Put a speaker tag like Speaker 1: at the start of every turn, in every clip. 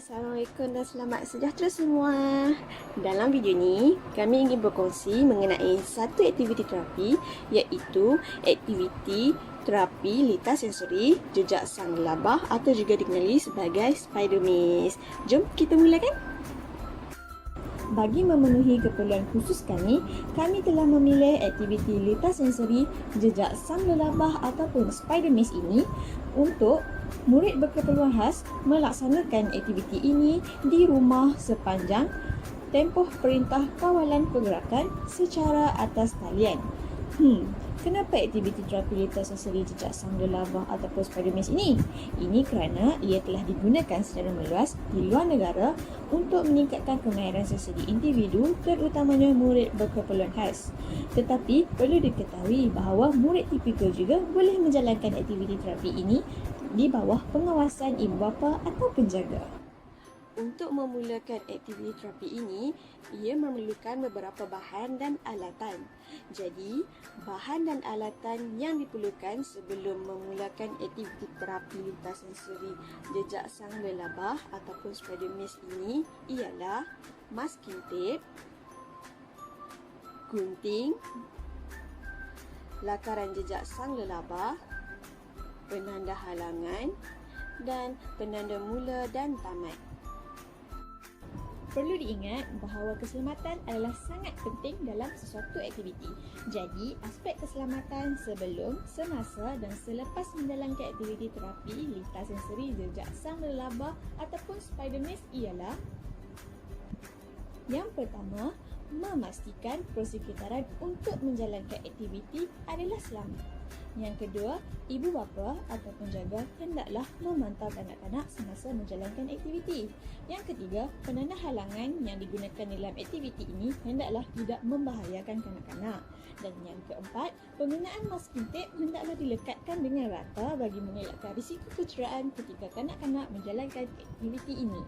Speaker 1: Assalamualaikum dan selamat sejahtera semua. Dalam video ni, kami ingin berkongsi mengenai satu aktiviti terapi iaitu aktiviti terapi litar sensori jejak sang lelabah atau juga dikenali sebagai spider maze. Jom kita mulakan. Bagi memenuhi keperluan khusus kami telah memilih aktiviti litar sensori jejak sang lelabah ataupun spider maze ini untuk murid berkeperluan khas melaksanakan aktiviti ini di rumah sepanjang tempoh perintah kawalan pergerakan secara atas talian. Kenapa aktiviti terapi litar sensori jejak sang lelabah ataupun spider maze ini? Ini kerana ia telah digunakan secara meluas di luar negara untuk meningkatkan kemahiran sensori individu terutamanya murid berkeperluan khas. Tetapi perlu diketahui bahawa murid tipikal juga boleh menjalankan aktiviti terapi ini di bawah pengawasan ibu bapa atau penjaga. Untuk memulakan aktiviti terapi ini, ia memerlukan beberapa bahan dan alatan. Jadi, bahan dan alatan yang diperlukan sebelum memulakan aktiviti terapi litar sensori jejak sang lelabah ataupun spider maze ini ialah masking tape, gunting, lakaran jejak sang lelabah, penanda halangan dan penanda mula dan tamat. Perlu diingat bahawa keselamatan adalah sangat penting dalam sesuatu aktiviti. Jadi, aspek keselamatan sebelum, semasa dan selepas menjalankan aktiviti terapi litar sensori jejak sang lelabah ataupun spider maze ialah: yang pertama, memastikan persekitaran untuk menjalankan aktiviti adalah selamat. Yang kedua, ibu bapa atau penjaga hendaklah memantau kanak-kanak semasa menjalankan aktiviti. Yang ketiga, penanda halangan yang digunakan dalam aktiviti ini hendaklah tidak membahayakan kanak-kanak. Dan yang keempat, penggunaan masking tape hendaklah dilekatkan dengan rata bagi mengelakkan risiko kecederaan ketika kanak-kanak menjalankan aktiviti ini.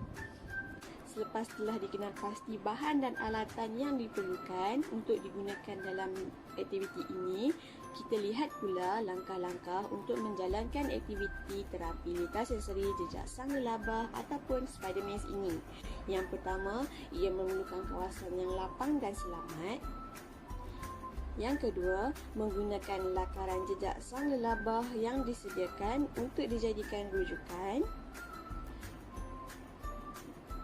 Speaker 1: Selepas telah dikenal pasti bahan dan alatan yang diperlukan untuk digunakan dalam aktiviti ini, kita lihat pula langkah-langkah untuk menjalankan aktiviti terapi litar sensori jejak sang lelabah ataupun spider maze ini. Yang pertama, ia memerlukan kawasan yang lapang dan selamat. Yang kedua, menggunakan lakaran jejak sang lelabah yang disediakan untuk dijadikan rujukan.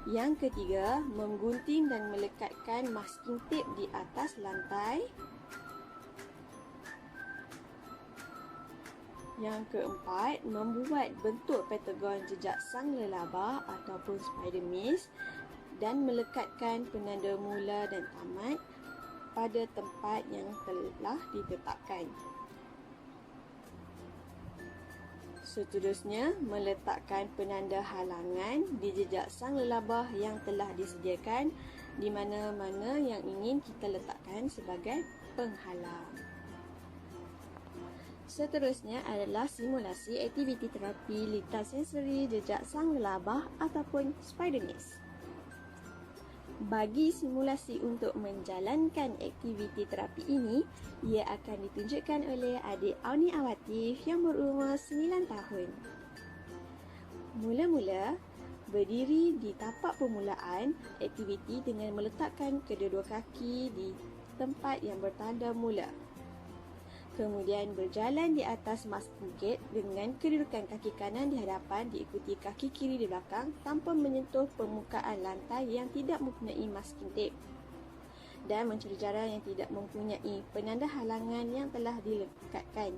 Speaker 1: Yang ketiga, menggunting dan melekatkan masking tape di atas lantai. Yang keempat, membuat bentuk pentagon jejak sang lelabah ataupun spider maze dan melekatkan penanda mula dan tamat pada tempat yang telah ditetapkan. Seterusnya, meletakkan penanda halangan di jejak sang lelabah yang telah disediakan di mana-mana yang ingin kita letakkan sebagai penghalang. Seterusnya adalah simulasi aktiviti terapi litar sensori jejak sang lelabah ataupun spider maze. Bagi simulasi untuk menjalankan aktiviti terapi ini, ia akan ditunjukkan oleh adik Auni Awatif yang berumur 9 tahun. Mula-mula, berdiri di tapak permulaan aktiviti dengan meletakkan kedua-dua kaki di tempat yang bertanda mula. Kemudian berjalan di atas masking tape dengan kedudukan kaki kanan di hadapan diikuti kaki kiri di belakang tanpa menyentuh permukaan lantai yang tidak mempunyai masking tape dan mencari jaran yang tidak mempunyai penanda halangan yang telah dilekatkan.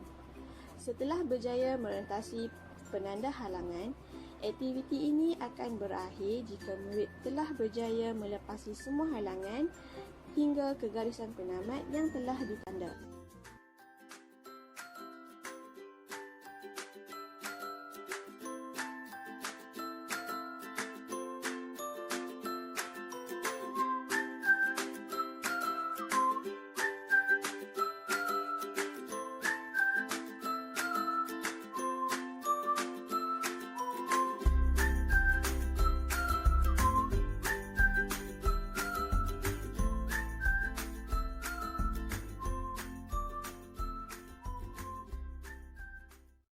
Speaker 1: Setelah berjaya merentasi penanda halangan, aktiviti ini akan berakhir jika murid telah berjaya melepasi semua halangan hingga ke garisan penamat yang telah ditanda.